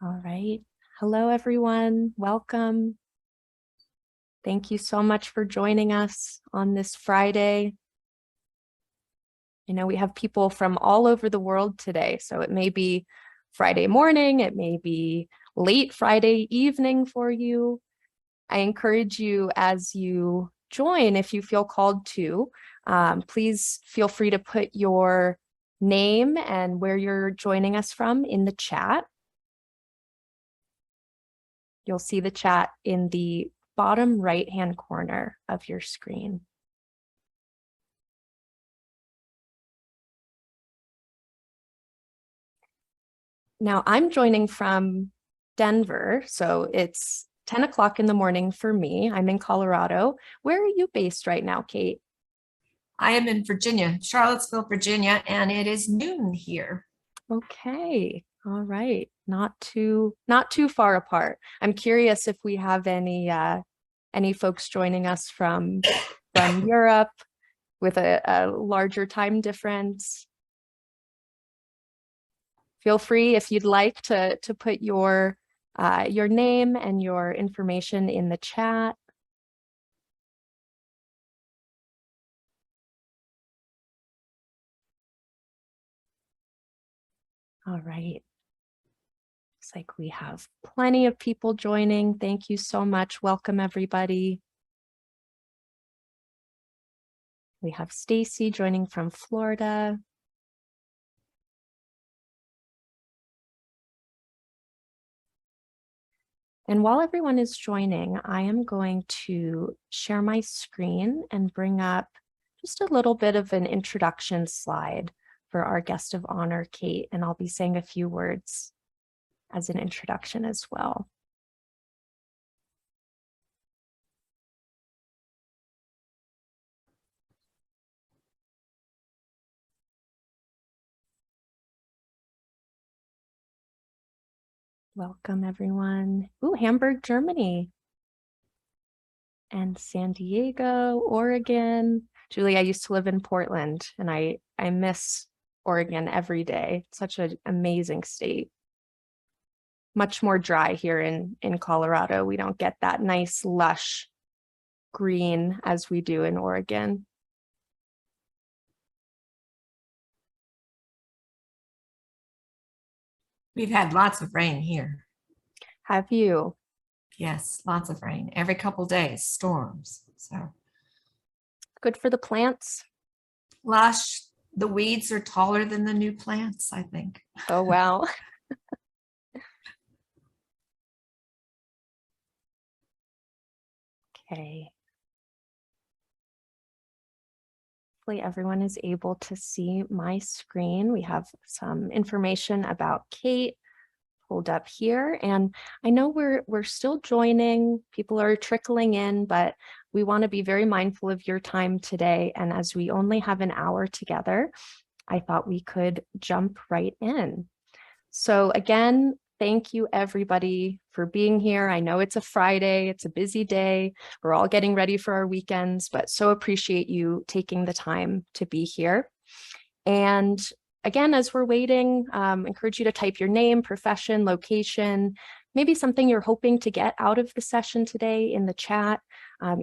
All right. Hello, everyone. Welcome. Thank you so much for joining us on this Friday. I know we have people from all over the world today, so it may be Friday morning, it may be late Friday evening for you. I encourage you as you join, if you feel called to, please feel free to put your name and where you're joining us from in the chat. You'll see the chat in the bottom right-hand corner of your screen. Now I'm joining from Denver, so it's 10 o'clock in the morning for me. I'm in Colorado. Where are you based right now, Kate? I am in Virginia, Charlottesville, Virginia, and it is noon here. Okay. All right. Not too far apart. I'm curious if we have any folks joining us from Europe with a larger time difference. Feel free, if you'd like, to put your name and your information in the chat. All right. Looks like we have plenty of people joining. Thank you so much. Welcome, everybody. We have Stacy joining from Florida. And while everyone is joining, I am going to share my screen and bring up just a little bit of an introduction slide for our guest of honor, Kate, and I'll be saying a few words as an introduction as well. Welcome, everyone. Ooh, Hamburg, Germany. And San Diego, Oregon. Julie, I used to live in Portland, and I miss Oregon every day. It's such an amazing state. Much more dry here in Colorado. We don't get that nice, lush green as we do in Oregon. We've had lots of rain here. Have you? Yes, lots of rain. Every couple days, storms. So Good for the plants. lush. The weeds are taller than the new plants, I think. Oh, wow. Okay. Hopefully everyone is able to see my screen. We have some information about Kate pulled up here, and I know we're still joining, people are trickling in, but we want to be very mindful of your time today, and as we only have an hour together, I thought we could jump right in. So again, thank you everybody for being here. I know it's a Friday, it's a busy day, we're all getting ready for our weekends, but so appreciate you taking the time to be here. And again, as we're waiting, encourage you to type your name, profession, location, maybe something you're hoping to get out of the session today in the chat.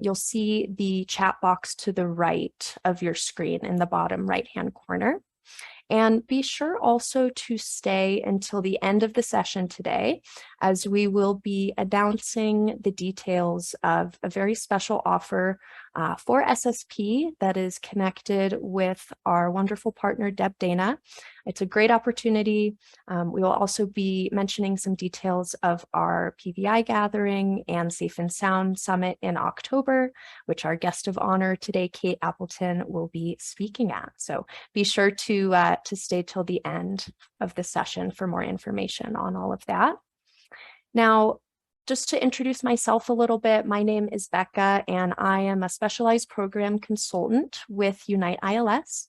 You'll see the chat box to the right of your screen in the bottom right-hand corner. And be sure also to stay until the end of the session today, as we will be announcing the details of a very special offer for SSP that is connected with our wonderful partner, Deb Dana. It's a great opportunity. We will also be mentioning some details of our PVI gathering and Safe and Sound Summit in October, which our guest of honor today, Kate Appleton, will be speaking at. So be sure to stay till the end of the session for more information on all of that. Now, just to introduce myself a little bit, my name is Becca, and I am a specialized program consultant with Unyte ILS.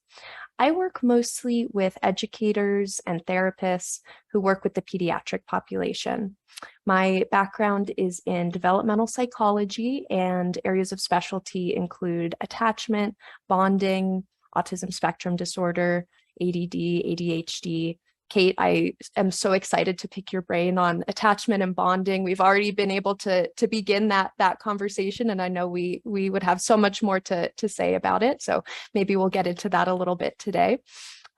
I work mostly with educators and therapists who work with the pediatric population. My background is in developmental psychology, and areas of specialty include attachment, bonding, autism spectrum disorder, ADD, ADHD, Kate, I am so excited to pick your brain on attachment and bonding. We've already been able to begin that conversation, and I know we would have so much more to say about it. So maybe we'll get into that a little bit today.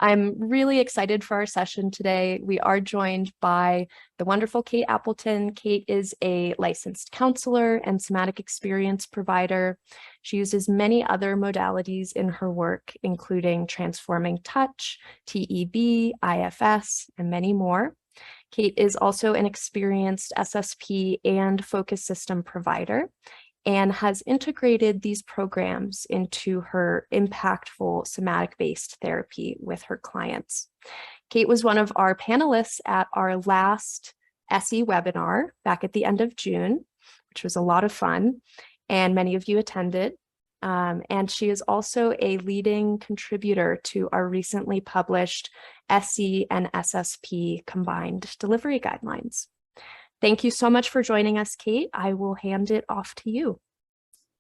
I'm really excited for our session today. We are joined by the wonderful Kate Appleton. Kate is a licensed counselor and somatic experience provider. She uses many other modalities in her work, including transforming touch, TEB, IFS, and many more. Kate is also an experienced SSP and focus system provider, and has integrated these programs into her impactful somatic-based therapy with her clients. Kate was one of our panelists at our last SE webinar back at the end of June, which was a lot of fun, and many of you attended. And she is also a leading contributor to our recently published SE and SSP combined delivery guidelines. Thank you so much for joining us, Kate. I will hand it off to you.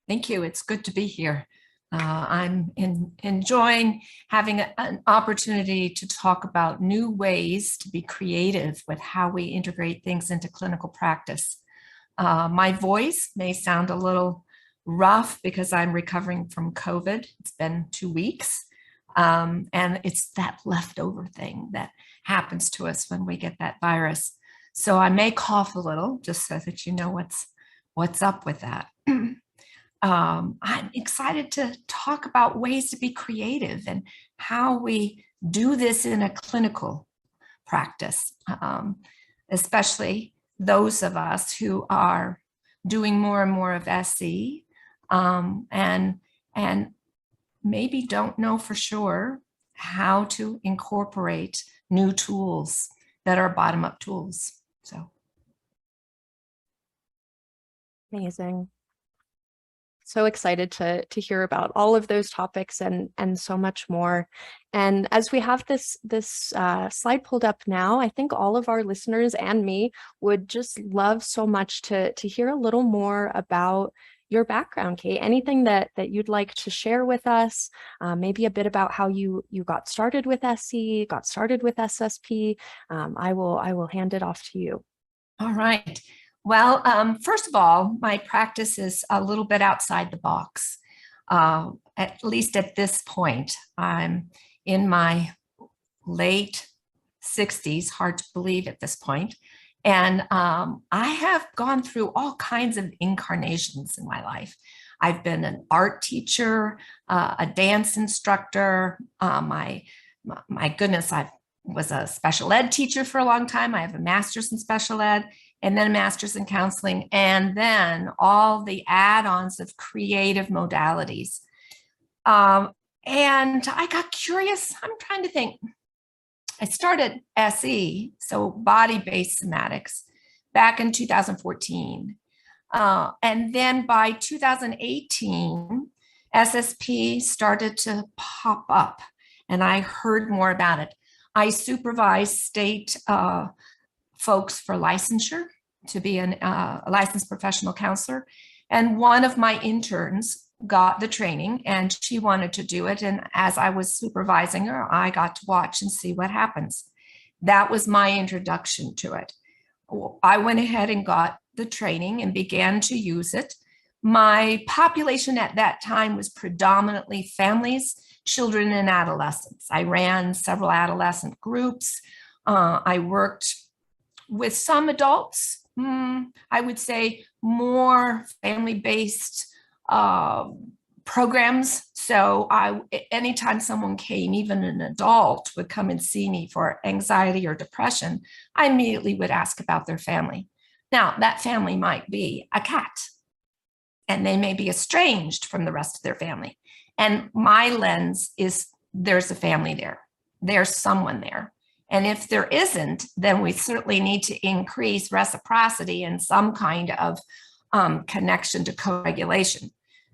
Thank you. It's good to be here. I'm enjoying having an opportunity to talk about new ways to be creative with how we integrate things into clinical practice. My voice may sound a little rough because I'm recovering from COVID. It's been 2 weeks. And it's that leftover thing that happens to us when we get that virus. So I may cough a little just so that you know what's up with that. I'm excited to talk about ways to be creative and how we do this in a clinical practice, especially those of us who are doing more and more of SE and maybe don't know for sure how to incorporate new tools that are bottom-up tools. So amazing. So excited to hear about all of those topics and so much more. And as we have this slide pulled up now, I think all of our listeners and me would just love so much to hear a little more about your background, Kate. Anything that you'd like to share with us, maybe a bit about how you got started with SE, got started with SSP. I will hand it off to you. all right. Well, first of all, my practice is a little bit outside the box, at least at this point. I'm in my late 60s, hard to believe at this point. And I have gone through all kinds of incarnations in my life. I've been an art teacher, a dance instructor. My goodness, I was a special ed teacher for a long time. I have a master's in special ed, and then a master's in counseling, and then all the add-ons of creative modalities. And I got curious. I'm trying to think. I started SE, so body-based somatics, back in 2014. And then by 2018, SSP started to pop up, and I heard more about it. I supervised state folks for licensure to be a licensed professional counselor. And one of my interns got the training and she wanted to do it. And as I was supervising her, I got to watch and see what happens. That was my introduction to it. I went ahead and got the training and began to use it. My population at that time was predominantly families, children, and adolescents. I ran several adolescent groups. I worked with some adults, I would say more family-based programs. So anytime someone came, even an adult would come and see me for anxiety or depression, I immediately would ask about their family. Now, that family might be a cat, and they may be estranged from the rest of their family. And my lens is there's a family there. There's someone there. And if there isn't, then we certainly need to increase reciprocity and some kind of connection to co-regulation.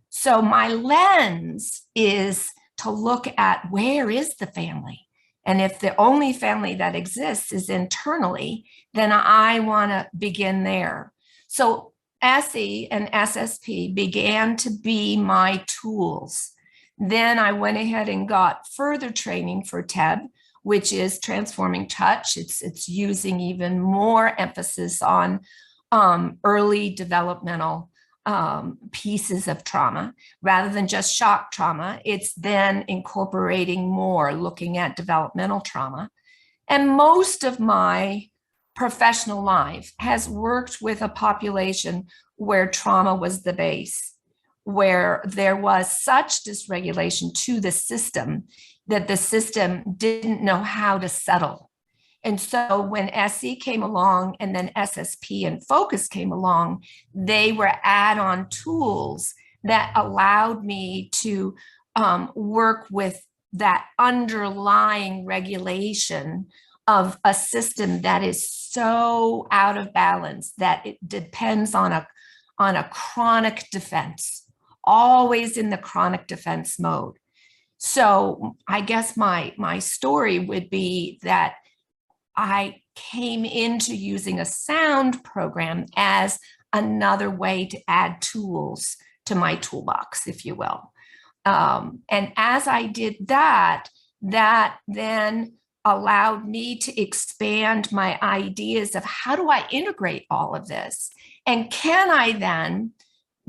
So my lens is to look at where is the family? And if the only family that exists is internally, then I want to begin there. So SE and SSP began to be my tools. Then I went ahead and got further training for TEB, which is transforming touch. It's using even more emphasis on early developmental pieces of trauma rather than just shock trauma. It's then incorporating more, looking at developmental trauma. And most of my professional life has worked with a population where trauma was the base, where there was such dysregulation to the system that the system didn't know how to settle. And so when SE came along and then SSP and Focus came along, they were add-on tools that allowed me to work with that underlying regulation of a system that is so out of balance that it depends on a chronic defense, always in the chronic defense mode. So I guess my story would be that I came into using a sound program as another way to add tools to my toolbox, if you will. And as I did that, that then allowed me to expand my ideas of how do I integrate all of this? And can I then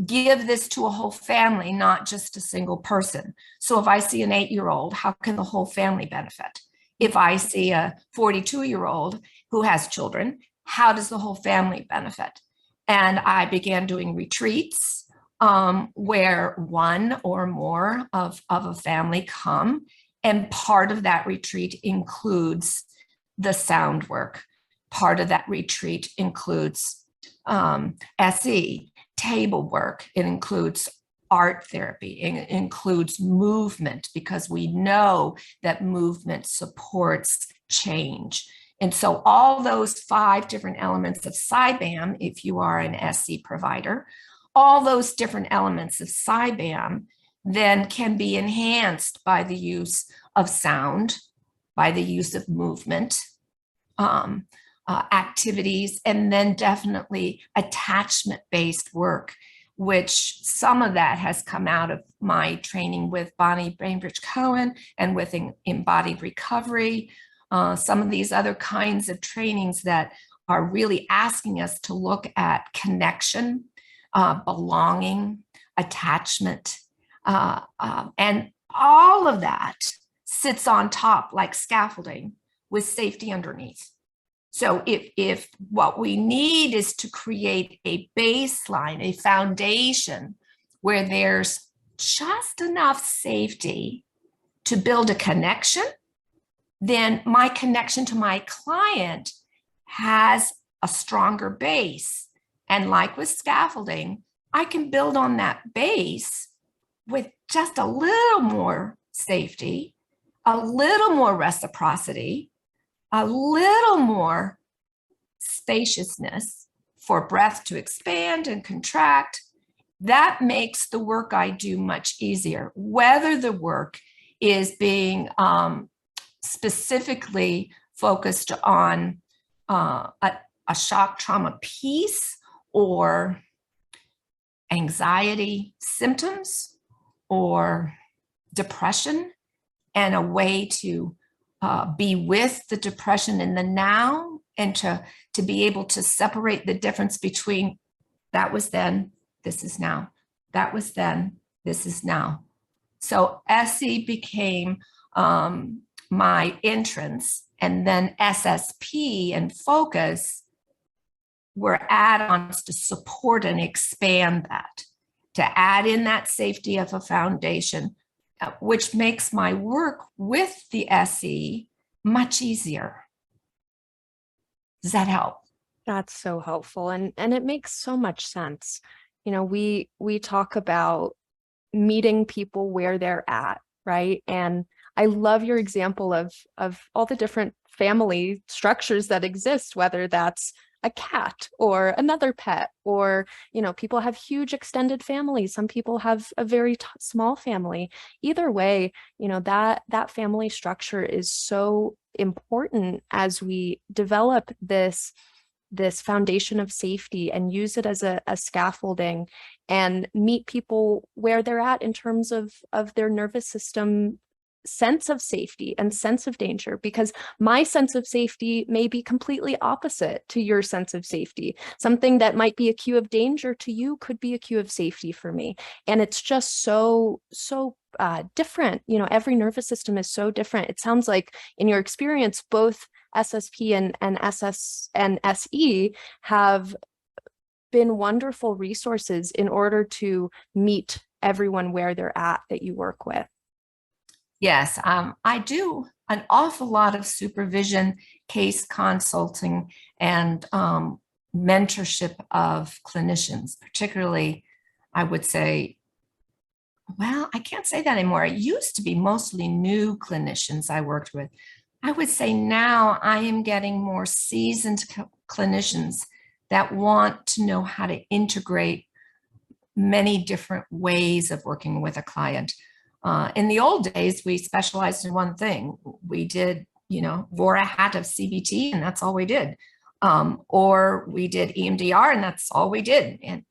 give this to a whole family, not just a single person? So if I see an 8-year-old, how can the whole family benefit? If I see a 42-year-old who has children, how does the whole family benefit? And I began doing retreats where one or more of a family come. And part of that retreat includes the sound work. Part of that retreat includes SE, table work. It includes art therapy. It includes movement, because we know that movement supports change. And so all those 5 different elements of CYBAM, if you are an SE provider, all those different elements of CYBAM then can be enhanced by the use of sound, by the use of movement, activities, and then definitely attachment-based work, which some of that has come out of my training with Bonnie Bainbridge Cohen and with embodied recovery. Some of these other kinds of trainings that are really asking us to look at connection, belonging, attachment, and all of that sits on top like scaffolding with safety underneath. So if what we need is to create a baseline, a foundation where there's just enough safety to build a connection, then my connection to my client has a stronger base. And like with scaffolding, I can build on that base with just a little more safety, a little more reciprocity, a little more spaciousness for breath to expand and contract. That makes the work I do much easier, whether the work is being specifically focused on a shock trauma piece or anxiety symptoms or depression, and a way to be with the depression in the now, and to be able to separate the difference between that was then, this is now, that was then, this is now. So SE became my entrance, and then SSP and Focus were add-ons to support and expand that, to add in that safety of a foundation, which makes my work with the SE much easier. Does that help? That's so helpful. And it makes so much sense. You know, we talk about meeting people where they're at, right? And I love your example of all the different family structures that exist, whether that's a cat or another pet, or, you know, people have huge extended families. Some people have a very small family. Either way, you know, that family structure is so important as we develop this foundation of safety and use it as a scaffolding and meet people where they're at in terms of their nervous system sense of safety and sense of danger, because my sense of safety may be completely opposite to your sense of safety. Something that might be a cue of danger to you could be a cue of safety for me. And it's just so different. You know, every nervous system is so different. It sounds like in your experience, both SSP and SS and SE have been wonderful resources in order to meet everyone where they're at that you work with. Yes, I do an awful lot of supervision, case consulting, and mentorship of clinicians, particularly, I would say, well, I can't say that anymore. It used to be mostly new clinicians I worked with. I would say now I am getting more seasoned clinicians that want to know how to integrate many different ways of working with a client. In the old days, we specialized in one thing. We did, wore a hat of CBT, and that's all we did. Or we did EMDR, and that's all we did. And,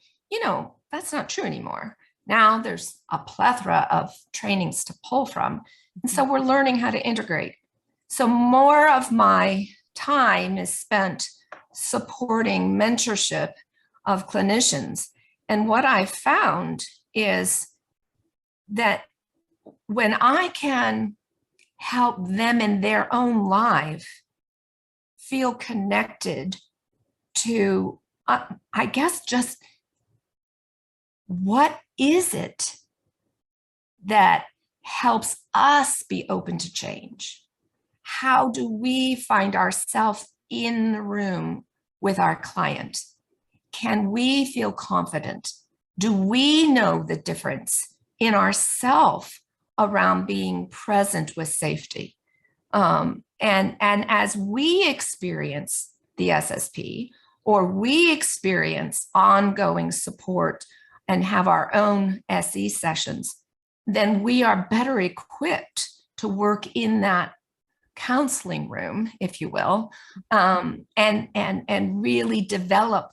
that's not true anymore. Now there's a plethora of trainings to pull from. And so we're learning how to integrate. So more of my time is spent supporting mentorship of clinicians. And what I found is that when I can help them in their own life feel connected to, I guess, just what is it that helps us be open to change? How do we find ourselves in the room with our client? Can we feel confident? Do we know the difference in ourselves around being present with safety? And as we experience the SSP, or we experience ongoing support and have our own SE sessions, then we are better equipped to work in that counseling room, if you will, and really develop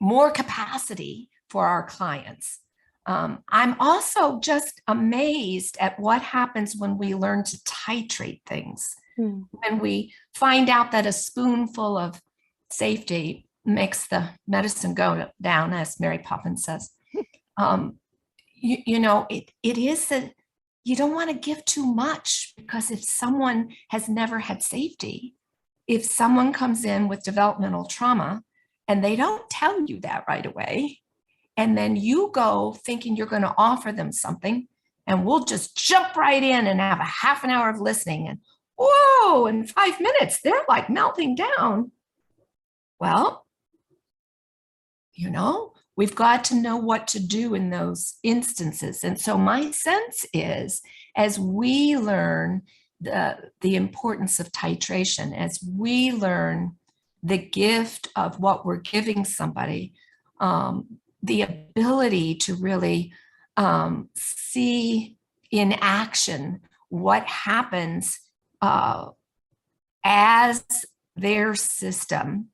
more capacity for our clients. I'm also just amazed at what happens when we learn to titrate things. When we find out that a spoonful of safety makes the medicine go down, as Mary Poppins says. It is you don't want to give too much, because if someone has never had safety, if someone comes in with developmental trauma and they don't tell you that right away, and then you go thinking you're going to offer them something, and we'll just jump right in and have a half an hour of listening, and whoa, in 5 minutes, they're like melting down. Well, we've got to know what to do in those instances. And so my sense is, as we learn the importance of titration, as we learn the gift of what we're giving somebody, the ability to really see in action what happens as their system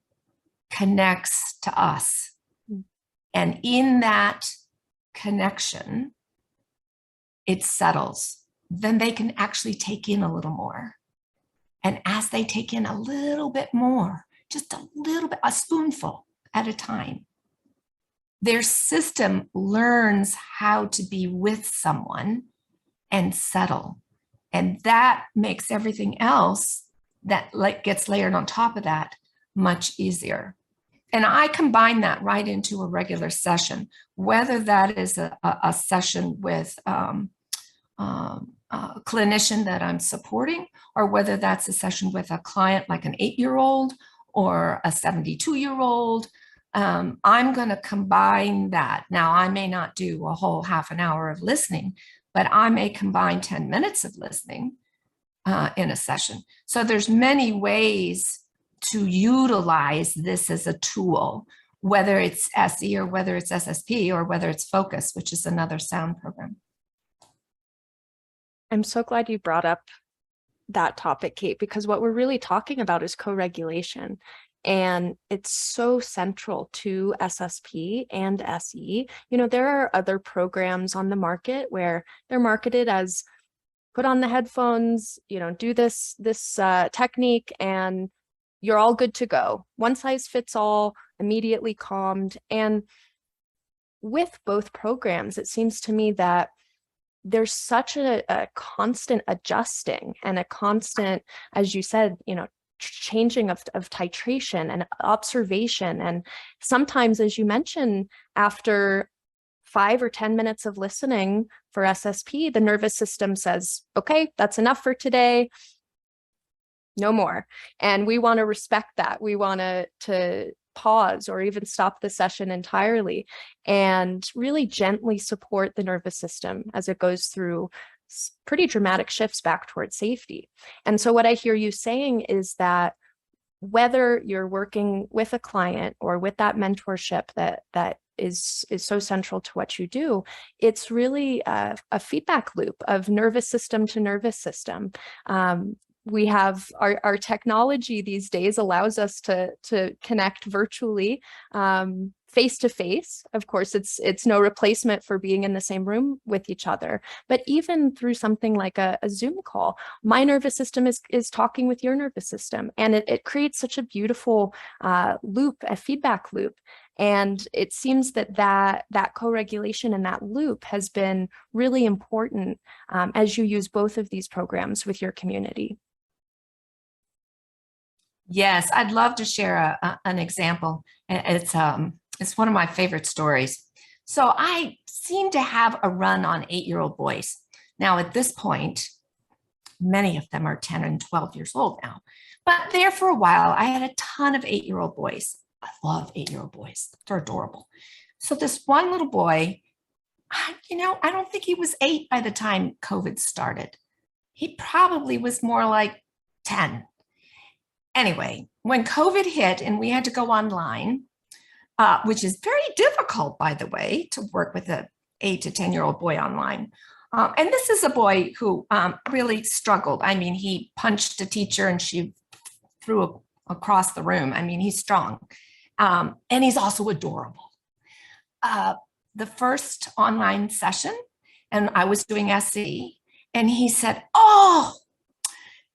connects to us. And in that connection, it settles. Then they can actually take in a little more. And as they take in a little bit more, just a little bit, a spoonful at a time, their system learns how to be with someone and settle. And that makes everything else that gets layered on top of that much easier. And I combine that right into a regular session, whether that is a session with a clinician that I'm supporting, or whether that's a session with a client like an 8-year-old or a 72-year-old. I'm going to combine that. Now, I may not do a whole half an hour of listening, but I may combine 10 minutes of listening in a session. So there's many ways to utilize this as a tool, whether it's SE or whether it's SSP or whether it's Focus, which is another sound program. I'm so glad you brought up that topic, Kate, because what we're really talking about is co-regulation. And it's so central to SSP and SE. There are other programs on the market where they're marketed as put on the headphones, do this technique, and you're all good to go. One size fits all, immediately calmed. And with both programs, it seems to me that there's such a constant adjusting and a constant, as you said, changing of titration and observation. And sometimes, as you mentioned, after 5 or 10 minutes of listening for SSP, the nervous system says, okay, that's enough for today. No more. And we want to respect that. We want to pause or even stop the session entirely and really gently support the nervous system as it goes through pretty dramatic shifts back towards safety. And so what I hear you saying is that whether you're working with a client or with that mentorship that is so central to what you do, it's really a feedback loop of nervous system to nervous system. We have our technology these days allows us to connect virtually, face to face. Of course, it's no replacement for being in the same room with each other. But even through something like a Zoom call, my nervous system is talking with your nervous system, and it creates such a beautiful loop, a feedback loop. And it seems that co-regulation and that loop has been really important as you use both of these programs with your community. Yes, I'd love to share an example. It's one of my favorite stories. So I seem to have a run on 8-year-old boys. Now at this point, many of them are 10 and 12 years old now. But there for a while, I had a ton of 8-year-old boys. I love 8-year-old boys. They're adorable. So this one little boy, I don't think he was 8 by the time COVID started. He probably was more like 10. Anyway, when COVID hit and we had to go online, which is very difficult, by the way, to work with an 8 to 10-year-old boy online. And this is a boy who really struggled. I mean, he punched a teacher and she threw across the room. I mean, he's strong. And he's also adorable. The first online session, and I was doing SE, and he said, "Oh,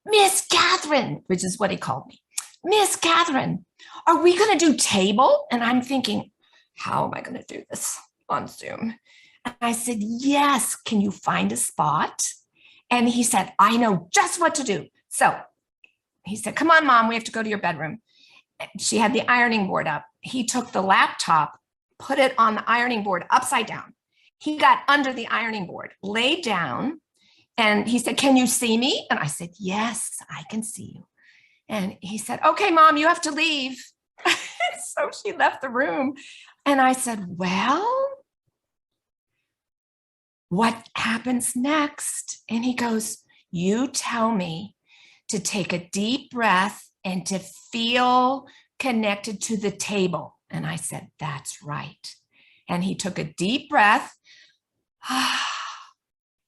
Miss Catherine," which is what he called me. "Miss Catherine, are we going to do table?" And I'm thinking, how am I going to do this on Zoom? And I said, "Yes, can you find a spot?" And he said, "I know just what to do." So he said, "Come on, Mom, we have to go to your bedroom." She had the ironing board up. He took the laptop, put it on the ironing board upside down. He got under the ironing board, laid down, and he said, "Can you see me?" And I said, "Yes, I can see you." And he said, "Okay, Mom, you have to leave." So she left the room. And I said, "Well, what happens next?" And he goes, "You tell me to take a deep breath and to feel connected to the table." And I said, "That's right." And he took a deep breath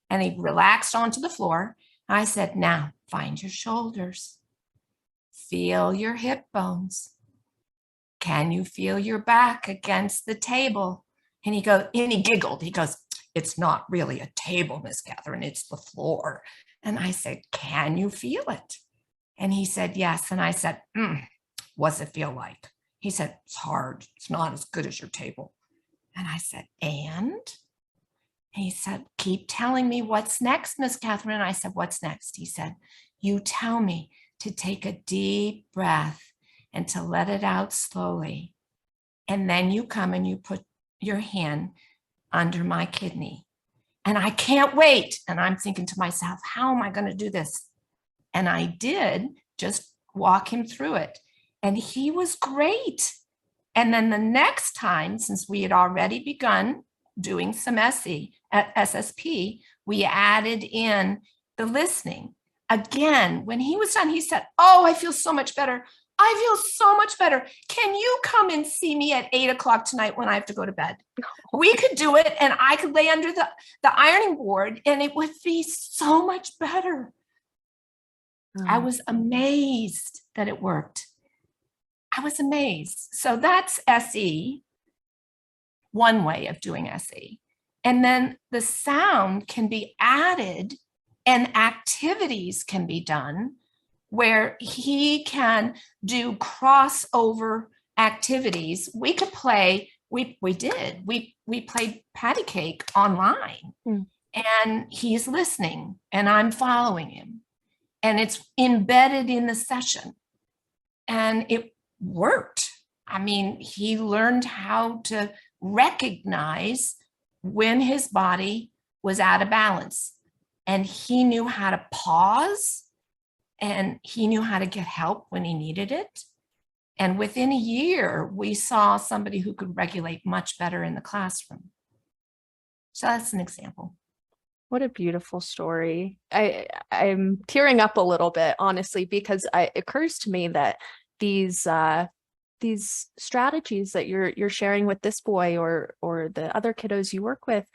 and he relaxed onto the floor. I said, "Now find your shoulders. Feel your hip bones. Can you feel your back against the table?" And he giggled. He goes, "It's not really a table, Miss Catherine, it's the floor." And I said, "Can you feel it?" And he said, "Yes." And I said, "What's it feel like?" He said, "It's hard. It's not as good as your table." And I said, "And?" He said, "Keep telling me what's next, Miss Catherine." And I said, "What's next?" He said, "You tell me to take a deep breath and to let it out slowly. And then you come and you put your hand under my kidney. And I can't wait." And I'm thinking to myself, how am I going to do this? And I did just walk him through it. And he was great. And then the next time, since we had already begun doing some SSP, we added in the listening. Again, when he was done, he said, "Oh, I feel so much better. I feel so much better. Can you come and see me at 8 o'clock tonight when I have to go to bed?" We could do it, and I could lay under the ironing board, and it would be so much better. I was amazed that it worked. I was amazed. So that's SE, one way of doing SE. And then the sound can be added And activities can be done where he can do crossover activities. We could play, we played patty cake online, and he's listening and I'm following him, and it's embedded in the session, and it worked. I mean, he learned how to recognize when his body was out of balance, and he knew how to pause, and he knew how to get help when he needed it. And within a year, we saw somebody who could regulate much better in the classroom. So that's an example. What a beautiful story. I'm tearing up a little bit, honestly, because it occurs to me that these strategies that you're sharing with this boy or the other kiddos you work with,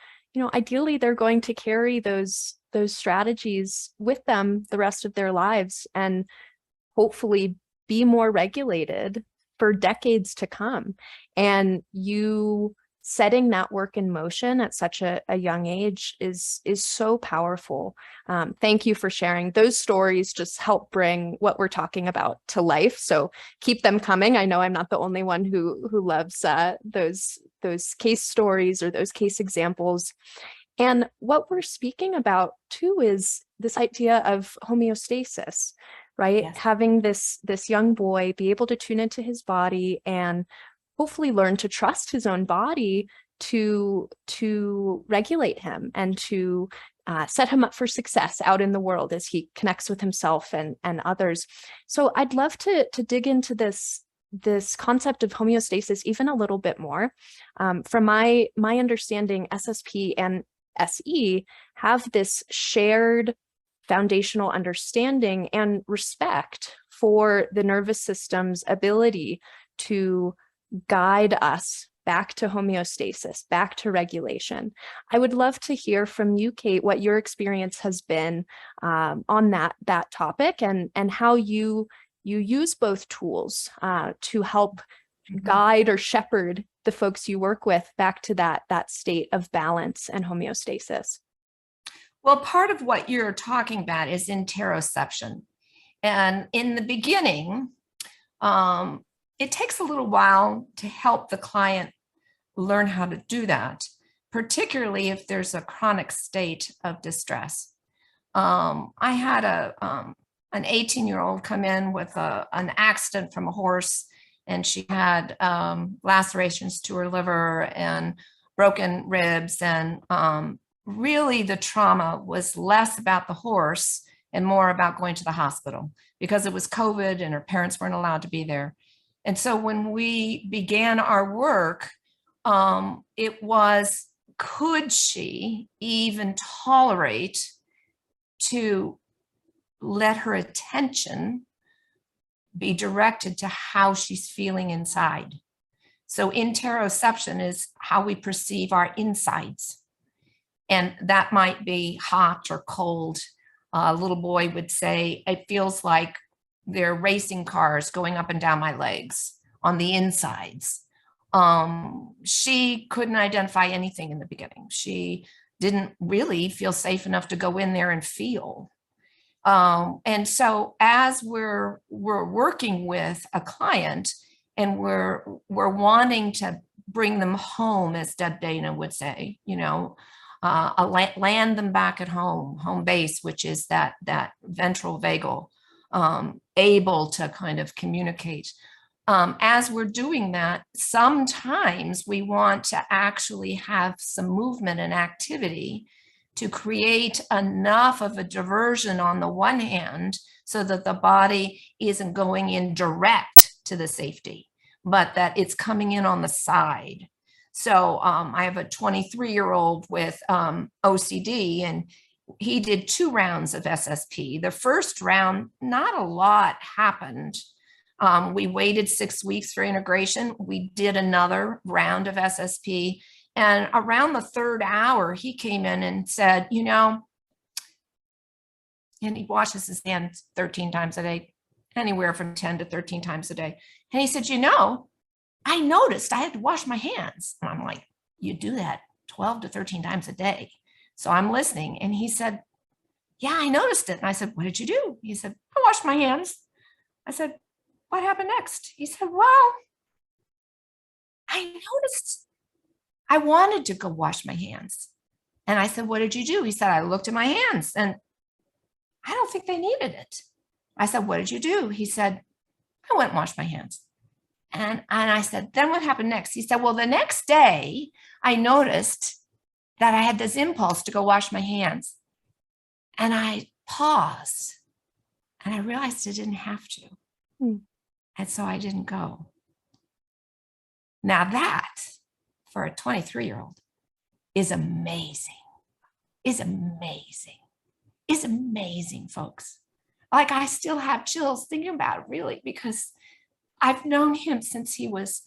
ideally they're going to carry those strategies with them the rest of their lives and hopefully be more regulated for decades to come. And you setting that work in motion at such a young age is so powerful. Thank you for sharing. Those stories just help bring what we're talking about to life. So keep them coming. I know I'm not the only one who loves those case stories or those case examples. And what we're speaking about too is this idea of homeostasis, right? Yes. Having this young boy be able to tune into his body and hopefully learn to trust his own body to regulate him and to set him up for success out in the world as he connects with himself and others. So I'd love to dig into this concept of homeostasis even a little bit more. From my understanding, SSP and SE have this shared foundational understanding and respect for the nervous system's ability to guide us back to homeostasis, back to regulation. I would love to hear from you, Kate, what your experience has been on that topic and how you use both tools to help guide or shepherd the folks you work with back to that state of balance and homeostasis. Well, part of what you're talking about is interoception. And in the beginning, it takes a little while to help the client learn how to do that, particularly if there's a chronic state of distress. I had an 18-year-old come in with an accident from a horse, and she had lacerations to her liver and broken ribs. And really the trauma was less about the horse and more about going to the hospital because it was COVID and her parents weren't allowed to be there. And so when we began our work, it was, could she even tolerate to let her attention be directed to how she's feeling inside? So interoception is how we perceive our insides. And that might be hot or cold. A little boy would say, it feels like they're racing cars going up and down my legs on the insides. She couldn't identify anything in the beginning. She didn't really feel safe enough to go in there and feel. And so as we're working with a client and we're wanting to bring them home, as Deb Dana would say, land them back at home base, which is that ventral vagal, able to kind of communicate. As we're doing that, sometimes we want to actually have some movement and activity to create enough of a diversion on the one hand so that the body isn't going in direct to the safety, but that it's coming in on the side. So I have a 23-year-old with OCD, and he did 2 rounds of SSP. The first round, not a lot happened. We waited 6 weeks for integration. We did another round of SSP. And around the 3rd hour, he came in and said, and he washes his hands 13 times a day, anywhere from 10 to 13 times a day. And he said, I noticed I had to wash my hands. And I'm like, you do that 12 to 13 times a day. So I'm listening. And he said, yeah, I noticed it. And I said, what did you do? He said, I washed my hands. I said, what happened next? He said, well, I noticed I wanted to go wash my hands. And I said, what did you do? He said, I looked at my hands and I don't think they needed it. I said, what did you do? He said, I went and washed my hands. And I said, then what happened next? He said, well, the next day I noticed that I had this impulse to go wash my hands. And I paused and I realized I didn't have to. And so I didn't go. Now that, for a 23-year-old, is amazing. Is amazing. Is amazing, folks. Like, I still have chills thinking about it, really, because I've known him since he was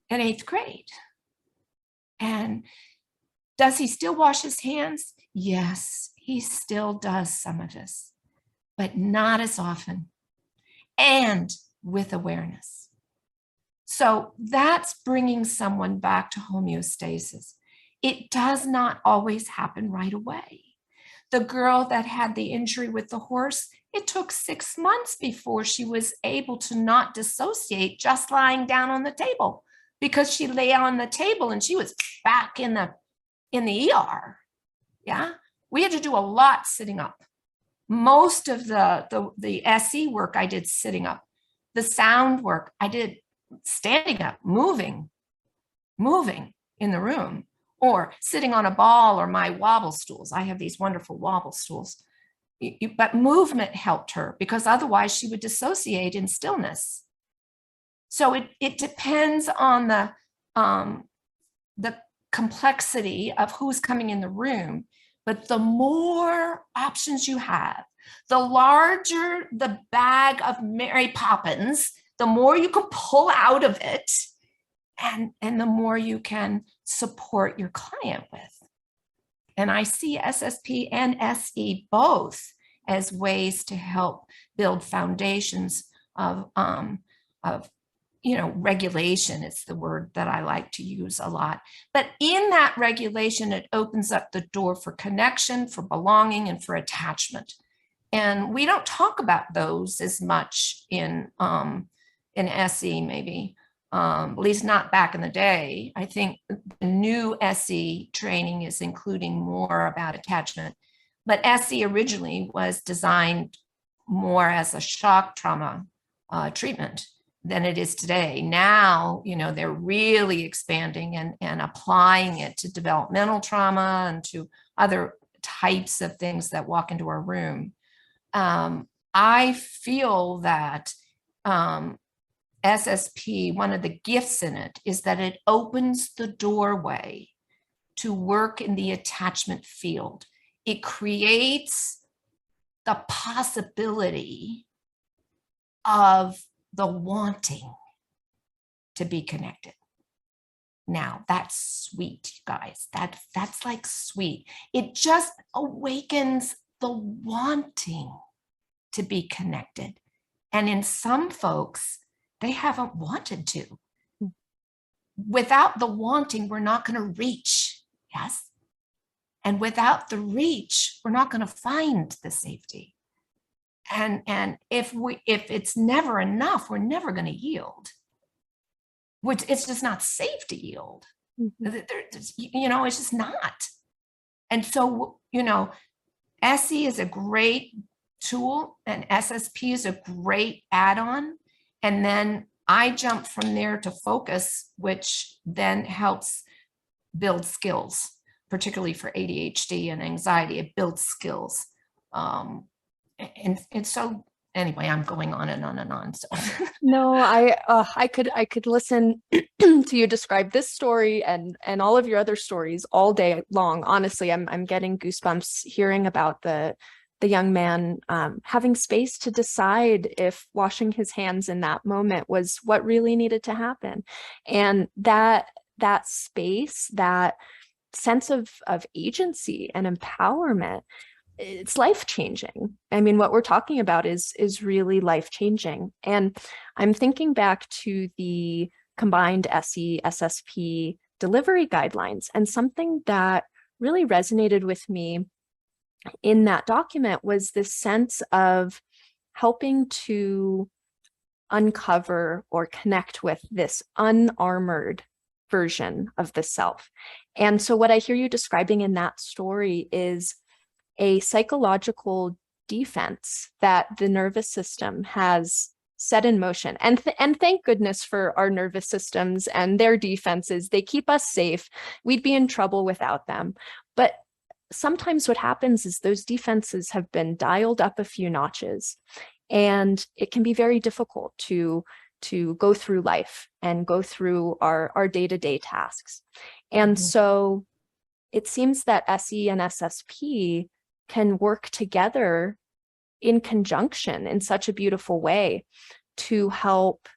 in 8th grade. And does he still wash his hands? Yes, he still does some of this, but not as often and with awareness. So that's bringing someone back to homeostasis. It does not always happen right away. The girl that had the injury with the horse, it took 6 months before she was able to not dissociate just lying down on the table, because she lay on the table and she was back in the ER. Yeah, we had to do a lot sitting up. Most of the SE work I did sitting up. The sound work I did standing up, moving in the room, or sitting on a ball or my wobble stools. I have these wonderful wobble stools. But movement helped her, because otherwise she would dissociate in stillness. So it depends on the complexity of who's coming in the room. But the more options you have, the larger the bag of Mary Poppins, the more you can pull out of it, and the more you can support your client with. And I see SSP and SE both as ways to help build foundations of regulation. It's the word that I like to use a lot. But in that regulation, it opens up the door for connection, for belonging, and for attachment. And we don't talk about those as much in SE, maybe, at least not back in the day. I think the new SE training is including more about attachment. But SE originally was designed more as a shock trauma treatment than it is today. Now, they're really expanding and applying it to developmental trauma and to other types of things that walk into our room. I feel that SSP, one of the gifts in it is that it opens the doorway to work in the attachment field. It creates the possibility of the wanting to be connected. Now, that's sweet, guys. That's like sweet. It just awakens the wanting to be connected. And in some folks, they haven't wanted to. Without the wanting, we're not going to reach. Yes. And without the reach, we're not going to find the safety. And if it's never enough, we're never going to yield. It's just not safe to yield. Mm-hmm. It's just not. And so, SE is a great tool and SSP is a great add-on. And then I jump from there to focus, which then helps build skills, particularly for ADHD and anxiety. It builds skills. And so anyway, I'm going on and on and on. So no, I could listen to you describe this story and all of your other stories all day long. Honestly, I'm getting goosebumps hearing about the young man having space to decide if washing his hands in that moment was what really needed to happen. And that space, that sense of agency and empowerment, it's life-changing. I mean, what we're talking about is really life-changing. And I'm thinking back to the combined SE SSP delivery guidelines, and something that really resonated with me in that document was this sense of helping to uncover or connect with this unarmored version of the self. And so what I hear you describing in that story is a psychological defense that the nervous system has set in motion. And thank goodness for our nervous systems and their defenses. They keep us safe. We'd be in trouble without them. But sometimes what happens is those defenses have been dialed up a few notches, and it can be very difficult to go through life and go through our day-to-day tasks. And so it seems that SE and SSP can work together in conjunction in such a beautiful way to help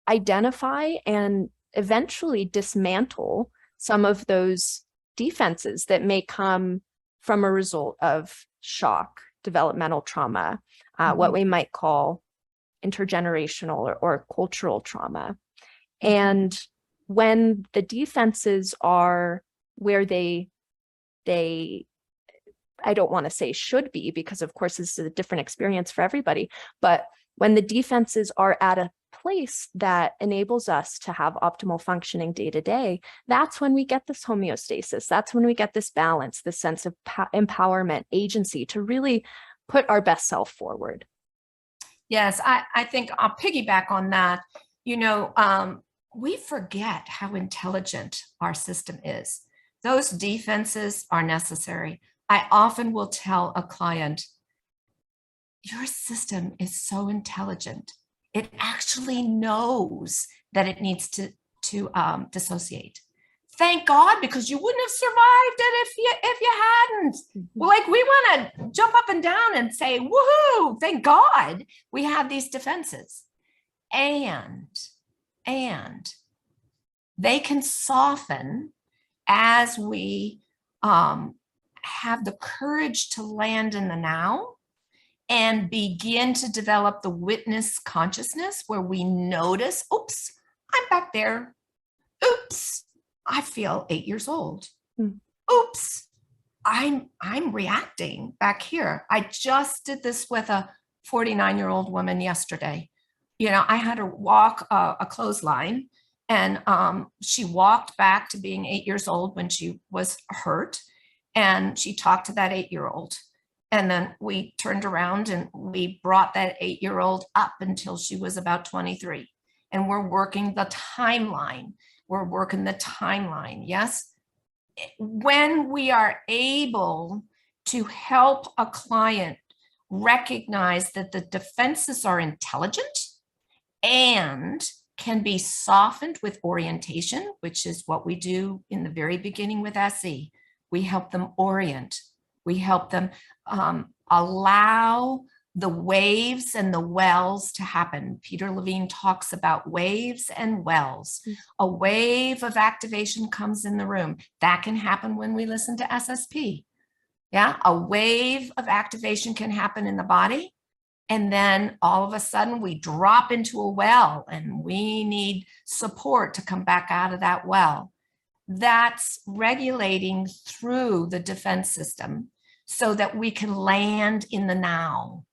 identify and eventually dismantle some of those defenses that may come from a result of shock, developmental trauma, what we might call intergenerational or cultural trauma. And when the defenses are where they I don't want to say should be, because of course this is a different experience for everybody, but when the defenses are at a place that enables us to have optimal functioning day to day, that's when we get this homeostasis. That's when we get this balance, this sense of empowerment, agency to really put our best self forward. Yes, I think I'll piggyback on that. You know, we forget how intelligent our system is. Those defenses are necessary. I often will tell a client, your system is so intelligent. It actually knows that it needs to dissociate. Thank God, because you wouldn't have survived it if you hadn't. Well, like, we want to jump up and down and say, woohoo, thank God we have these defenses. And they can soften as we have the courage to land in the now and begin to develop the witness consciousness where we notice, oops, I'm back there. Oops, I feel 8 years old. Oops, I'm reacting back here. I just did this with a 49-year-old woman yesterday. You know, I had her walk a clothesline, and she walked back to being 8 years old when she was hurt, and she talked to that 8-year-old. And then we turned around and we brought that 8-year-old up until she was about 23. And we're working the timeline. We're working the timeline, yes? When we are able to help a client recognize that the defenses are intelligent and can be softened with orientation, which is what we do in the very beginning with SE. We help them orient. We help them allow the waves and the wells to happen. Peter Levine talks about waves and wells. A wave of activation comes in the room. That can happen when we listen to SSP. Yeah, a wave of activation can happen in the body. And then all of a sudden we drop into a well and we need support to come back out of that well. That's regulating through the defense system so that we can land in the now.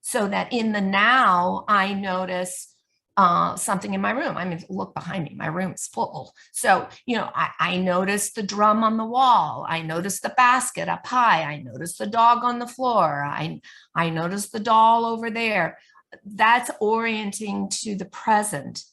So that in the now, I notice something in my room. I mean, look behind me, my room is full. So, you know, I notice the drum on the wall. I notice the basket up high. I notice the dog on the floor. I notice the doll over there. That's orienting to the present.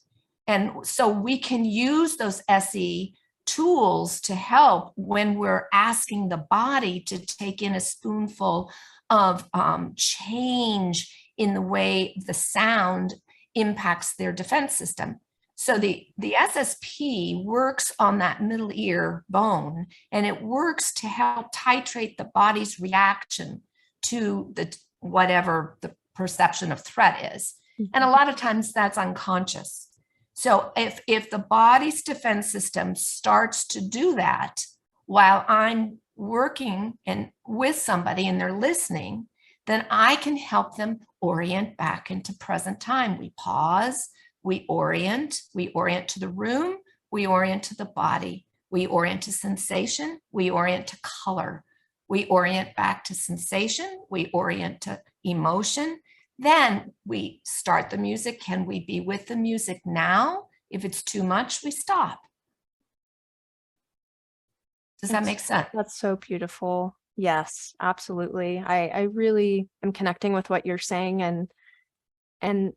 And so we can use those SE tools to help when we're asking the body to take in a spoonful of change in the way the sound impacts their defense system. So the SSP works on that middle ear bone, and it works to help titrate the body's reaction to the whatever the perception of threat is. And a lot of times that's unconscious. So if the body's defense system starts to do that while I'm working and with somebody and they're listening, then I can help them orient back into present time. We pause, we orient to the room, we orient to the body, We orient to sensation, we orient to color, we orient back to sensation, we orient to emotion. Then we start the music. Can we be with the music now? If it's too much, we stop. Does that make sense? That's so beautiful. Yes, absolutely. I really am connecting with what you're saying, and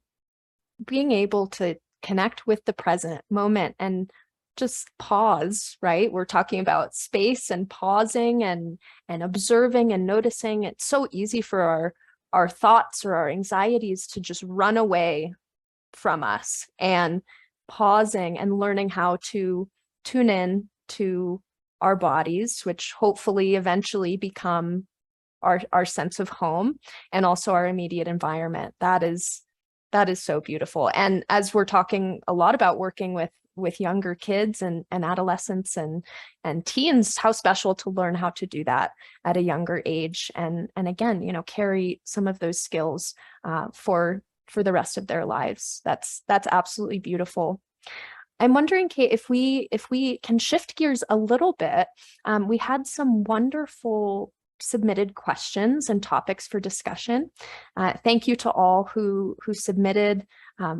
being able to connect with the present moment and just pause, right? We're talking about space and pausing and observing and noticing. It's so easy for our thoughts or our anxieties to just run away from us, and pausing and learning how to tune in to our bodies, which hopefully eventually become our sense of home, and also our immediate environment. That is so beautiful. And as we're talking a lot about working with younger kids and adolescents and teens, how special to learn how to do that at a younger age, and again, you know, carry some of those skills for the rest of their lives. That's absolutely beautiful. I'm wondering, Kate, if we can shift gears a little bit. We had some wonderful submitted questions and topics for discussion. Thank you to all who submitted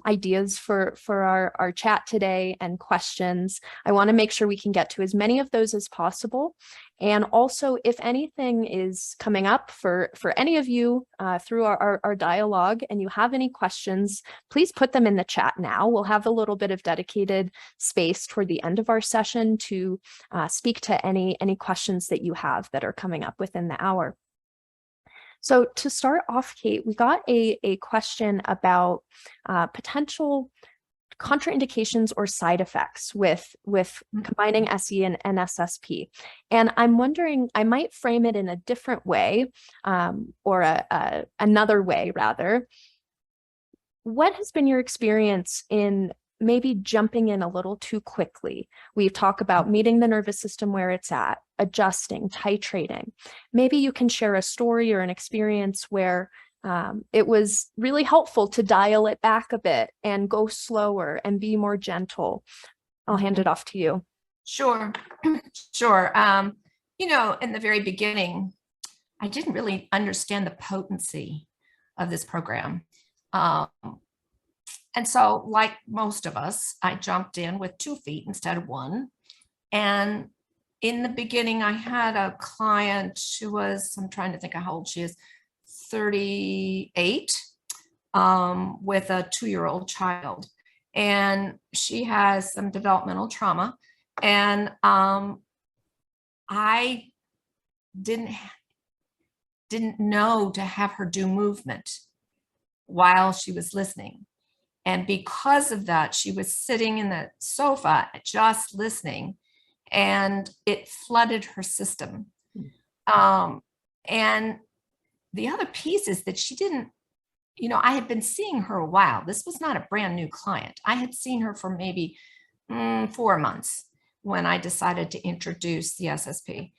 ideas for our chat today and questions. I want to make sure we can get to as many of those as possible. And also, if anything is coming up for any of you through our dialogue and you have any questions, please put them in the chat now. We'll have a little bit of dedicated space toward the end of our session to speak to any questions that you have that are coming up within the hour. So to start off, Kate, we got a question about potential contraindications or side effects with combining SE and SSP. And I'm wondering, I might frame it in a different way, or another way rather. What has been your experience in maybe jumping in a little too quickly? We've talked about meeting the nervous system where it's at, adjusting, titrating. Maybe you can share a story or an experience where it was really helpful to dial it back a bit and go slower and be more gentle. I'll hand it off to you. Sure, sure. You know, in the very beginning, I didn't really understand the potency of this program. And so, like most of us, I jumped in with 2 feet instead of 1. And in the beginning, I had a client who was, I'm trying to think of how old she is, 38, with a 2-year-old child. And she has some developmental trauma. And I didn't know to have her do movement while she was listening. And because of that, she was sitting in the sofa just listening, and it flooded her system. And the other piece is that she didn't, you know, I had been seeing her a while. This was not a brand new client. I had seen her for maybe 4 months when I decided to introduce the SSP.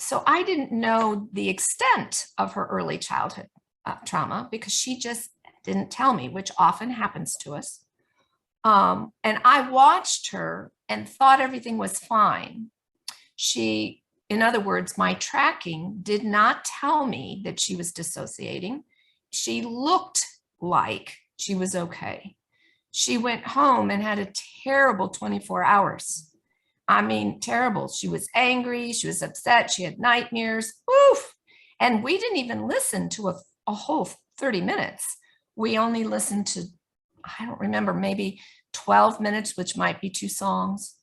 So I didn't know the extent of her early childhood trauma, because she just didn't tell me, which often happens to us. And I watched her and thought everything was fine. In other words, my tracking did not tell me that she was dissociating. She looked like she was okay. She went home and had a terrible 24 hours. I mean, terrible. She was angry. She was upset. She had nightmares. Oof. And we didn't even listen to a whole 30 minutes. We only listened to, I don't remember, maybe 12 minutes, which might be 2 songs.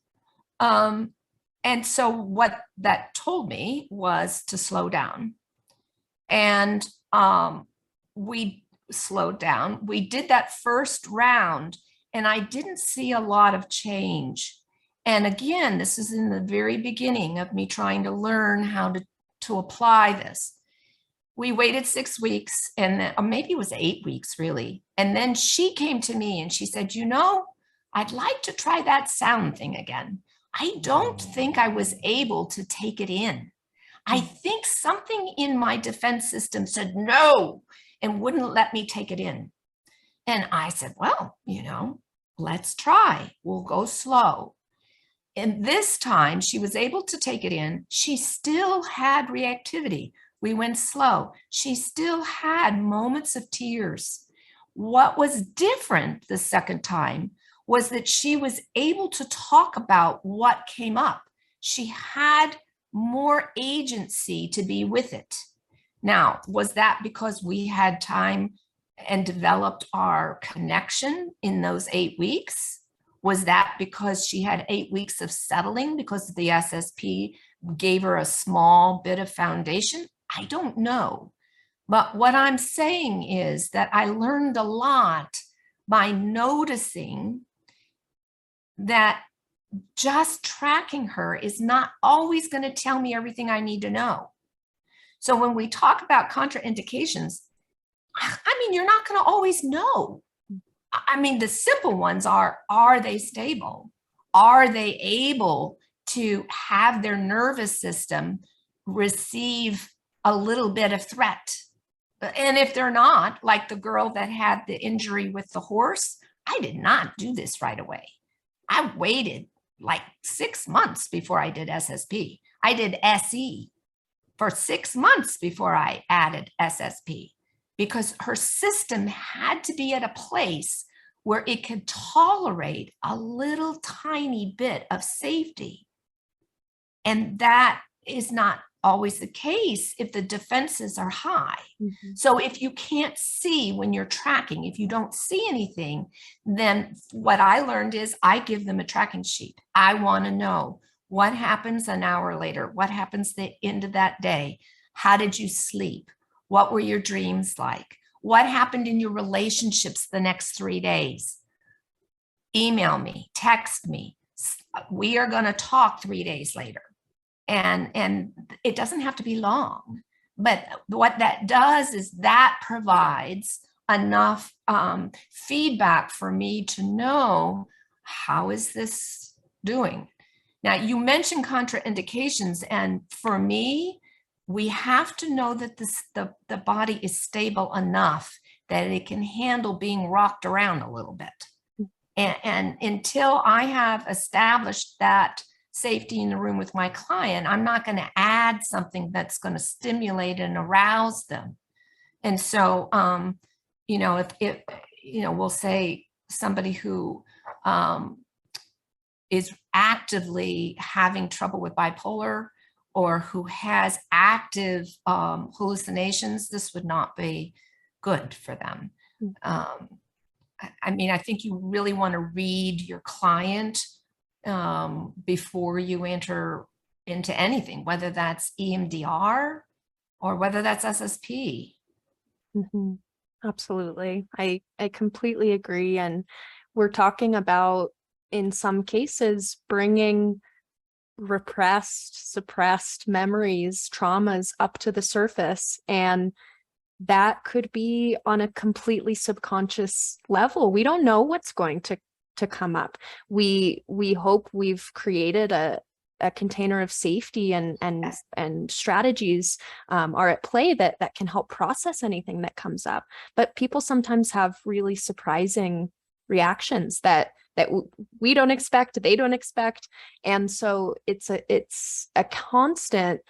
And so what that told me was to slow down. And we slowed down. We did that first round, and I didn't see a lot of change. And again, this is in the very beginning of me trying to learn how to apply this. We waited 6 weeks, and then, or maybe it was 8 weeks really. And then she came to me and she said, you know, I'd like to try that sound thing again. I don't think I was able to take it in. I think something in my defense system said no and wouldn't let me take it in. And I said, well, you know, let's try. We'll go slow. And this time she was able to take it in. She still had reactivity. We went slow. She still had moments of tears. What was different the second time was that she was able to talk about what came up. She had more agency to be with it. Now, was that because we had time and developed our connection in those 8 weeks? Was that because she had 8 weeks of settling because the SSP gave her a small bit of foundation? I don't know. But what I'm saying is that I learned a lot by noticing that just tracking her is not always going to tell me everything I need to know. So when we talk about contraindications, I mean, you're not going to always know. I mean, the simple ones are they stable? Are they able to have their nervous system receive a little bit of threat? And if they're not, like the girl that had the injury with the horse, I did not do this right away. I waited like 6 months before I did SSP. I did SE for 6 months before I added SSP, because her system had to be at a place where it could tolerate a little tiny bit of safety. And that is not always the case if the defenses are high. Mm-hmm. So if you can't see when you're tracking, if you don't see anything, then what I learned is I give them a tracking sheet. I want to know what happens an hour later, what happens the end of that day, how did you sleep, what were your dreams like, what happened in your relationships the next 3 days. Email me, text me. We are going to talk 3 days later. And it doesn't have to be long, but what that does is that provides enough feedback for me to know, how is this doing? Now, you mentioned contraindications, and for me, we have to know that the body is stable enough that it can handle being rocked around a little bit. And until I have established that safety in the room with my client, I'm not going to add something that's going to stimulate and arouse them. And so, if we'll say somebody who is actively having trouble with bipolar or who has active hallucinations, this would not be good for them. I mean, I think you really want to read your client before you enter into anything, whether that's EMDR or whether that's SSP. Mm-hmm. Absolutely. I completely agree. And we're talking about, in some cases, bringing repressed, suppressed memories, traumas up to the surface. And that could be on a completely subconscious level. We don't know what's going to come up. We hope we've created a container of safety and strategies are at play that can help process anything that comes up. But people sometimes have really surprising reactions that we don't expect, they don't expect. And so it's a constant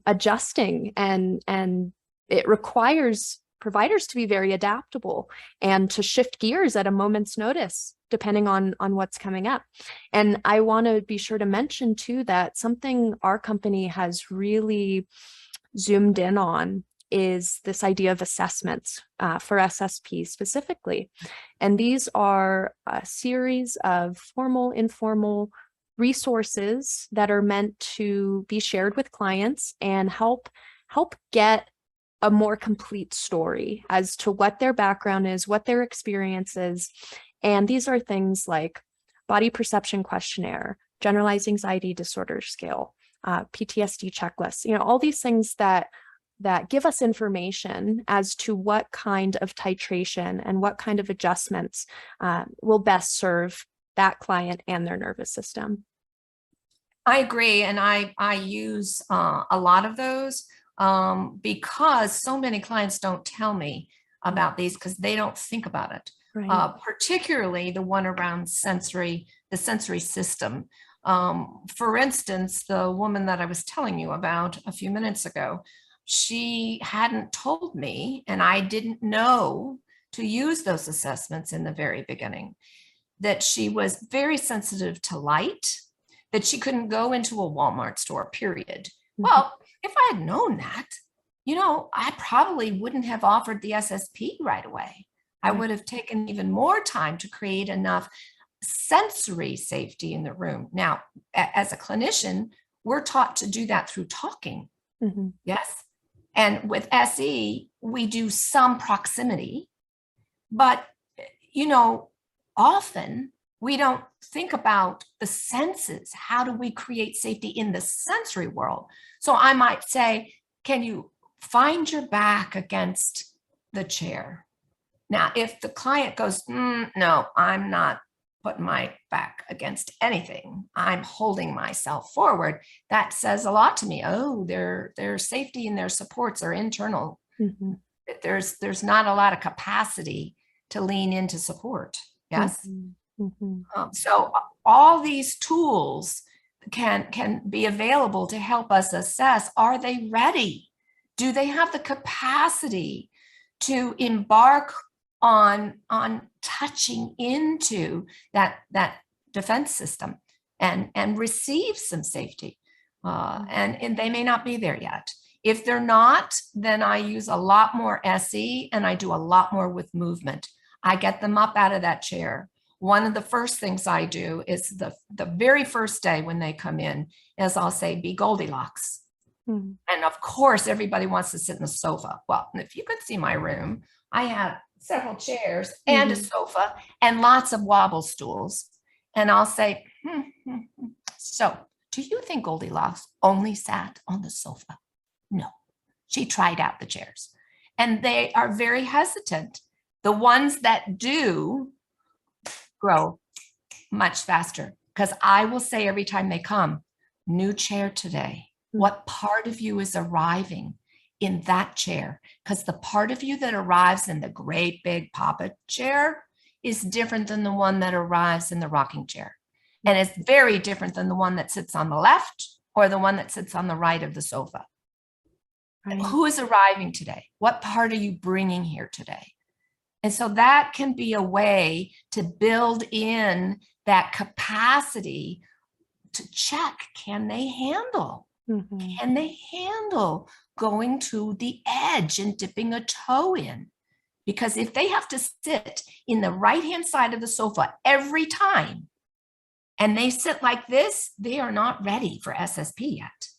adjusting, and it requires providers to be very adaptable and to shift gears at a moment's notice, depending on what's coming up. And I want to be sure to mention too, that something our company has really zoomed in on is this idea of assessments for SSP specifically. And these are a series of formal, informal resources that are meant to be shared with clients and help get a more complete story as to what their background is, what their experience is. And these are things like body perception questionnaire, generalized anxiety disorder scale, PTSD checklist, all these things that give us information as to what kind of titration and what kind of adjustments will best serve that client and their nervous system. I agree. And I use a lot of those because so many clients don't tell me about these because they don't think about it. Right. Particularly the one around the sensory system. For instance, the woman that I was telling you about a few minutes ago, she hadn't told me, and I didn't know to use those assessments in the very beginning, that she was very sensitive to light, that she couldn't go into a Walmart store, period. Well, if I had known that, I probably wouldn't have offered the SSP right away. I would have taken even more time to create enough sensory safety in the room. Now, as a clinician, we're taught to do that through talking. Yes. And with SE, we do some proximity, but, often we don't think about the senses. How do we create safety in the sensory world? So I might say, can you find your back against the chair? Now, if the client goes, no, I'm not putting my back against anything, I'm holding myself forward, that says a lot to me. Oh, their safety and their supports are internal. There's not a lot of capacity to lean into support. Yes. So all these tools can be available to help us assess, are they ready? Do they have the capacity to embark on touching into that defense system and receive some safety? And they may not be there yet. If they're not, then I use a lot more SE, and I do a lot more with movement. I get them up out of that chair. One of the first things I do is the very first day when they come in is I'll say, be Goldilocks. And of course, everybody wants to sit in the sofa. Well, if you could see my room, I have several chairs and a sofa and lots of wobble stools. And I'll say, so do you think Goldilocks only sat on the sofa? No, she tried out the chairs. And they are very hesitant. The ones that do grow much faster, because I will say every time they come, new chair today. What part of you is arriving in that chair? Because the part of you that arrives in the great big Papa chair is different than the one that arrives in the rocking chair. And it's very different than the one that sits on the left or the one that sits on the right of the sofa. Right. Who is arriving today? What part are you bringing here today? And so that can be a way to build in that capacity to check, can they handle? Can they handle going to the edge and dipping a toe in? Because if they have to sit in the right-hand side of the sofa every time, and they sit like this, they are not ready for SSP yet.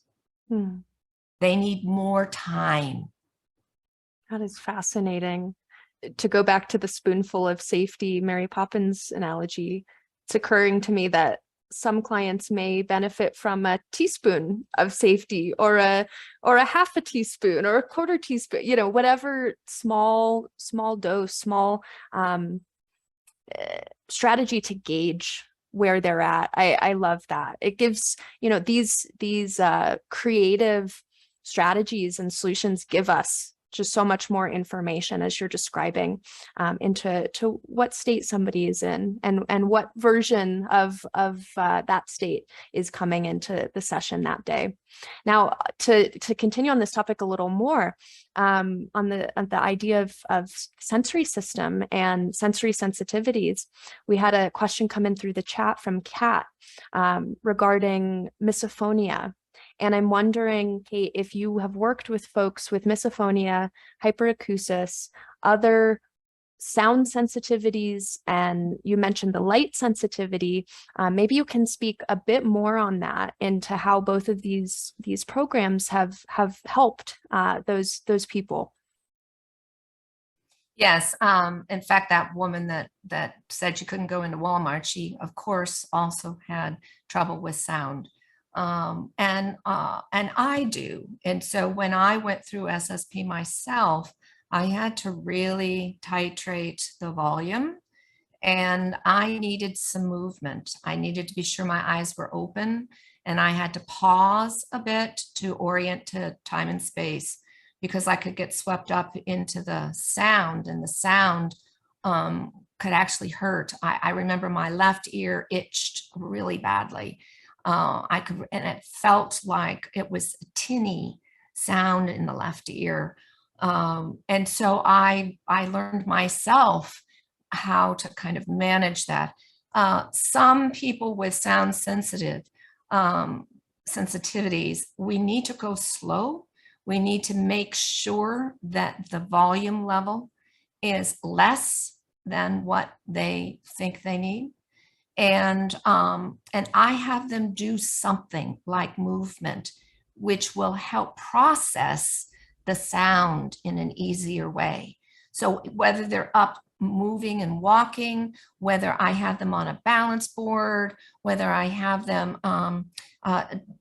They need more time. That is fascinating. To go back to the spoonful of safety, Mary Poppins analogy, it's occurring to me that some clients may benefit from a teaspoon of safety or a half a teaspoon or a quarter teaspoon, whatever small dose, small strategy to gauge where they're at. I love that. It gives, these creative strategies and solutions give us just so much more information, as you're describing, into what state somebody is in and what version of that state is coming into the session that day. Now, to continue on this topic a little more, on the idea of sensory system and sensory sensitivities, we had a question come in through the chat from Kat regarding misophonia. And I'm wondering, Kate, if you have worked with folks with misophonia, hyperacusis, other sound sensitivities, and you mentioned the light sensitivity, maybe you can speak a bit more on that, into how both of these programs have helped those people. Yes. In fact, that woman that said she couldn't go into Walmart, she, of course, also had trouble with sound. And I do. And so when I went through SSP myself, I had to really titrate the volume, and I needed some movement. I needed to be sure my eyes were open, and I had to pause a bit to orient to time and space, because I could get swept up into the sound, and the sound could actually hurt. I remember my left ear itched really badly. And it felt like it was a tinny sound in the left ear. And so I learned myself how to kind of manage that. Some people with sound sensitivities, we need to go slow. We need to make sure that the volume level is less than what they think they need. And I have them do something like movement, which will help process the sound in an easier way. So whether they're up moving and walking, whether I have them on a balance board, whether I have them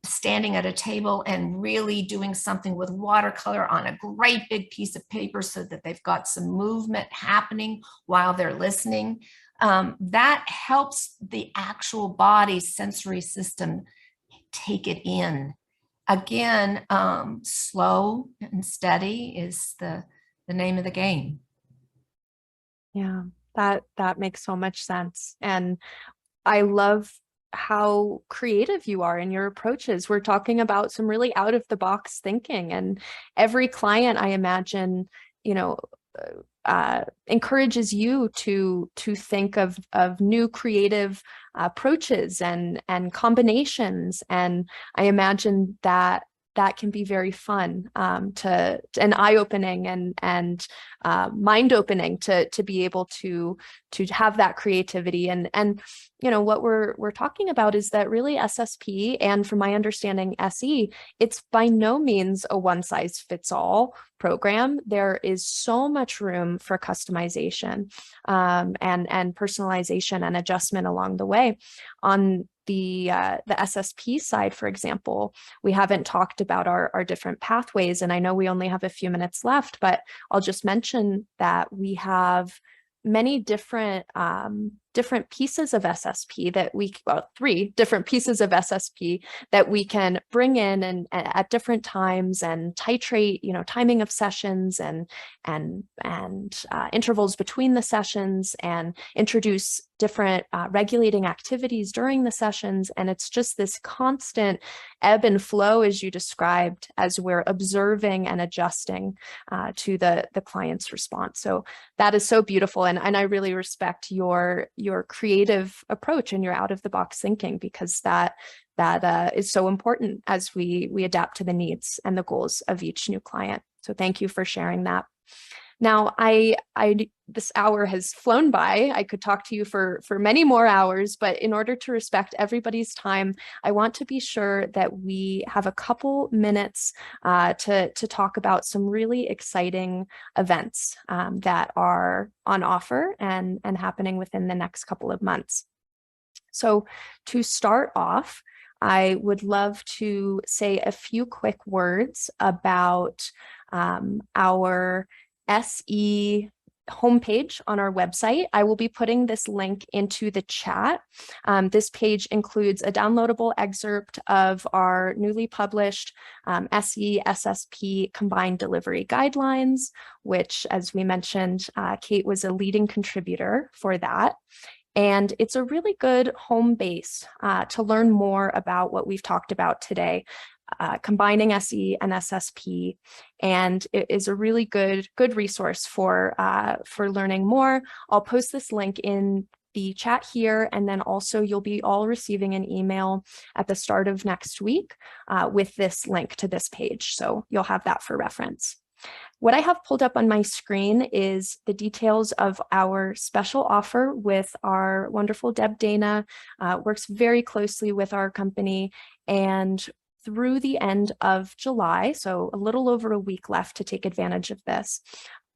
standing at a table and really doing something with watercolor on a great big piece of paper so that they've got some movement happening while they're listening. That helps the actual body's sensory system take it in. Again, slow and steady is the name of the game. Yeah, that makes so much sense. And I love how creative you are in your approaches. We're talking about some really out of the box thinking, and every client, I imagine, you know, encourages you to think of new creative approaches and combinations. And I imagine that can be very fun, and eye-opening and mind-opening to be able to have that creativity. And you know what we're talking about is that really SSP, and from my understanding SE, it's by no means a one-size-fits-all program. There is so much room for customization and personalization and adjustment along the way. On the SSP side, for example, we haven't talked about our different pathways, and I know we only have a few minutes left, but I'll just mention that we have many different pieces of SSP that three different pieces of SSP that we can bring in and at different times and titrate, timing of sessions and intervals between the sessions, and introduce different regulating activities during the sessions. And it's just this constant ebb and flow, as you described, as we're observing and adjusting to the client's response. So that is so beautiful. And I really respect your creative approach and your out of the box thinking, because that is so important as we adapt to the needs and the goals of each new client. So thank you for sharing that. Now, this hour has flown by. I could talk to you for many more hours, but in order to respect everybody's time, I want to be sure that we have a couple minutes to talk about some really exciting events that are on offer and happening within the next couple of months. So to start off, I would love to say a few quick words about our SE homepage on our website. I will be putting this link into the chat. This page includes a downloadable excerpt of our newly published SE SSP combined delivery guidelines, which, as we mentioned, Kate was a leading contributor for that. And it's a really good home base to learn more about what we've talked about today. Combining SE and SSP, and it is a really good resource for learning more. I'll post this link in the chat here, and then also you'll be all receiving an email at the start of next week with this link to this page, so you'll have that for reference. What I have pulled up on my screen is the details of our special offer with our wonderful Deb Dana. Works very closely with our company, and through the end of July, so a little over a week left to take advantage of this.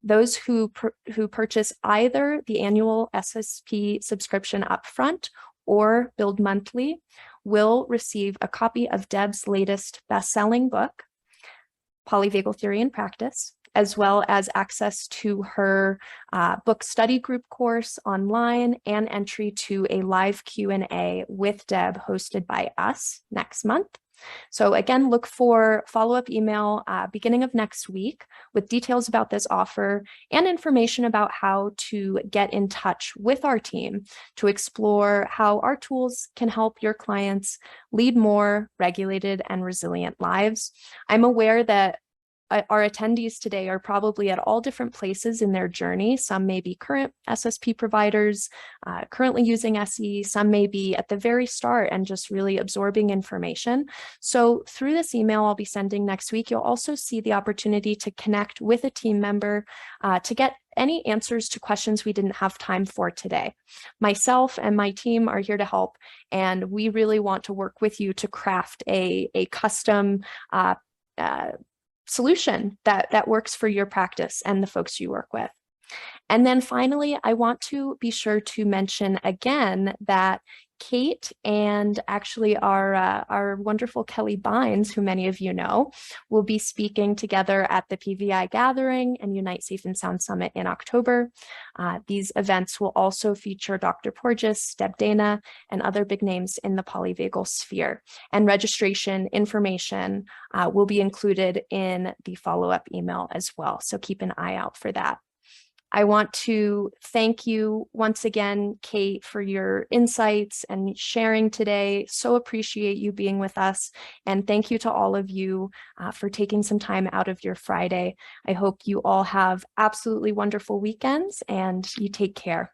Those who purchase either the annual SSP subscription upfront or billed monthly will receive a copy of Deb's latest best-selling book, Polyvagal Theory and Practice, as well as access to her book study group course online and entry to a live Q&A with Deb hosted by us next month. So again, look for follow-up email beginning of next week with details about this offer and information about how to get in touch with our team to explore how our tools can help your clients lead more regulated and resilient lives. I'm aware that our attendees today are probably at all different places in their journey. Some may be current SSP providers, currently using SE. Some may be at the very start and just really absorbing information. So through this email I'll be sending next week, you'll also see the opportunity to connect with a team member to get any answers to questions we didn't have time for today. Myself and my team are here to help, and we really want to work with you to craft a custom solution that works for your practice and the folks you work with. And then finally, I want to be sure to mention again that Kate and actually our wonderful Kelly Bynes, who many of you know, will be speaking together at the PVI Gathering and Unyte Safe and Sound Summit in October. These events will also feature Dr. Porges, Deb Dana, and other big names in the polyvagal sphere. And registration information will be included in the follow-up email as well. So keep an eye out for that. I want to thank you once again, Kate, for your insights and sharing today. So appreciate you being with us. And thank you to all of you for taking some time out of your Friday. I hope you all have absolutely wonderful weekends and you take care.